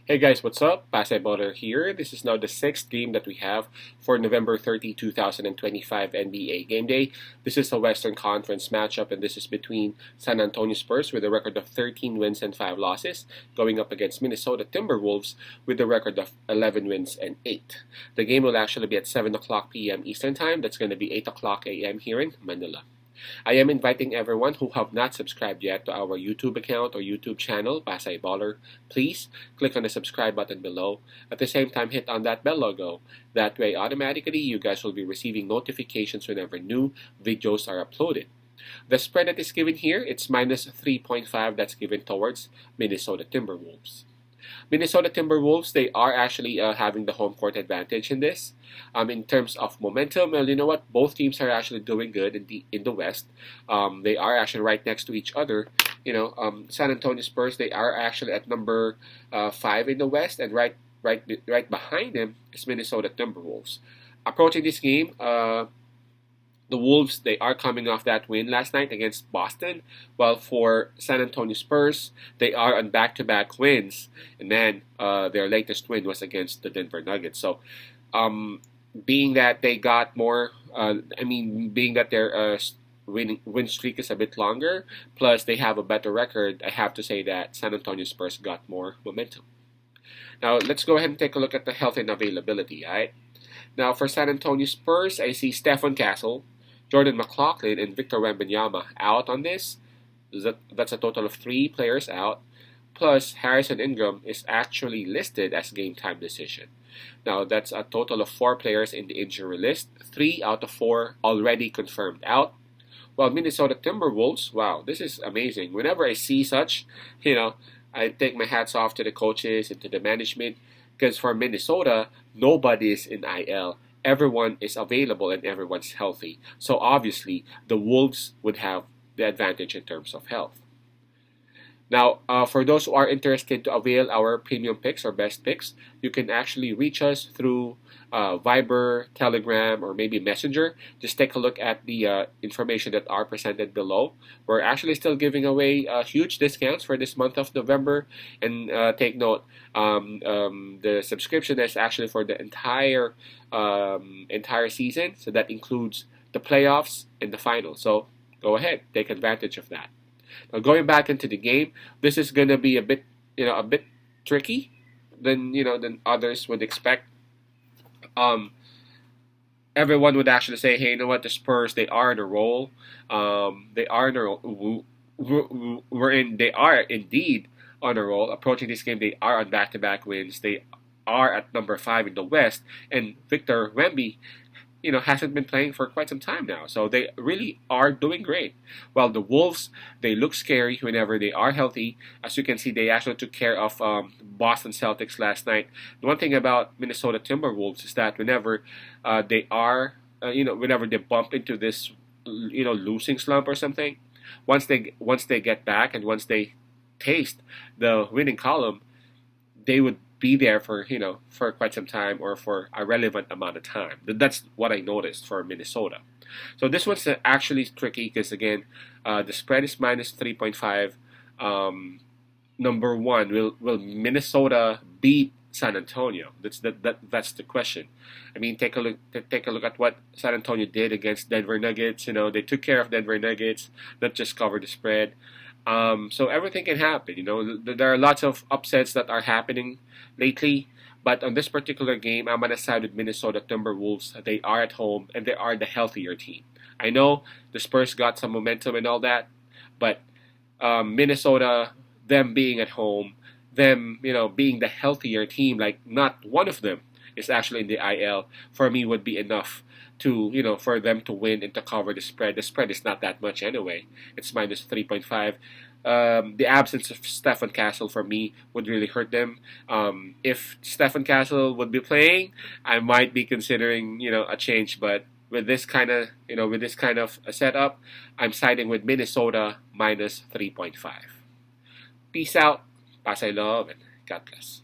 Hey guys, what's up? Pasay Baller here. This is now the sixth game that we have for November 30, 2025 NBA Game Day. This is a Western Conference matchup, and this is between San Antonio Spurs with a record of 13 wins and 5 losses, going up against Minnesota Timberwolves with a record of 11 wins and 8. The game will actually be at 7 o'clock p.m. Eastern Time. That's going to be 8 o'clock a.m. here in Manila. I am inviting everyone who have not subscribed yet to our YouTube account or YouTube channel, Pasay Baller. Please click on the subscribe button below. At the same time, hit on that bell logo. That way, automatically, you guys will be receiving notifications whenever new videos are uploaded. The spread that is given here, it's minus 3.5 that's given towards Minnesota Timberwolves. Minnesota Timberwolves, they are actually having the home court advantage in this. In terms of momentum, well, you know what? Both teams are actually doing good in the West. They are actually right next to each other. San Antonio Spurs, they are actually at number 5 in the West, and right behind them is Minnesota Timberwolves. Approaching this game, the Wolves, they are coming off that win last night against Boston, while for San Antonio Spurs, they are on back-to-back wins, and then their latest win was against the Denver Nuggets. So, being that they got more, being that their win streak is a bit longer, plus they have a better record, I have to say that San Antonio Spurs got more momentum. Now, let's go ahead and take a look at the health and availability, alright? Now, for San Antonio Spurs, I see Stephen Castle, Jordan McLaughlin, and Victor Wembanyama out on this. That's a total of 3 players out. Plus, Harrison Ingram is actually listed as game time decision. Now, that's a total of 4 players in the injury list. 3 out of 4 already confirmed out. While Minnesota Timberwolves, wow, this is amazing. Whenever I see such, I take my hats off to the coaches and to the management. Because for Minnesota, nobody is in IL. Everyone is available and everyone's healthy. So obviously, the Wolves would have the advantage in terms of health. Now, for those who are interested to avail our premium picks or best picks, you can actually reach us through Viber, Telegram, or maybe Messenger. Just take a look at the information that are presented below. We're actually still giving away huge discounts for this month of November. And take note, the subscription is actually for the entire season. So that includes the playoffs and the final. So go ahead, take advantage of that. Now, going back into the game, this is gonna be a bit tricky than others would expect. Everyone would actually say, "Hey, you know what? The Spurs, they are in a roll. They are in a roll. They are indeed on a roll. Approaching this game, they are on back-to-back wins. They are at number 5 in the West, and Victor Wemby, hasn't been playing for quite some time now. So they really are doing great. While the Wolves, they look scary whenever they are healthy. As you can see, they actually took care of Boston Celtics last night. The one thing about Minnesota Timberwolves is that whenever whenever they bump into this, losing slump or something, once they get back and once they taste the winning column, they would be there for quite some time or for a relevant amount of time. That's what I noticed for Minnesota. So this one's actually tricky because again, the spread is minus 3.5. Number one, will Minnesota beat San Antonio? That's the question. I mean, take a look at what San Antonio did against Denver Nuggets. They took care of Denver Nuggets, not just covered the spread. So everything can happen. There are lots of upsets that are happening lately, but on this particular game, I'm gonna side with Minnesota Timberwolves. They are at home and they are the healthier team. I know the Spurs got some momentum and all that, but Minnesota, them being at home, them being the healthier team, like not one of them is actually in the IL, for me would be enough to for them to win and to cover the spread. The spread is not that much anyway. It's minus 3.5. The absence of Stephen Castle for me would really hurt them. If Stephen Castle would be playing, I might be considering a change. But with this kind of a setup, I'm siding with Minnesota minus 3.5. Peace out, Pasay love, and God bless.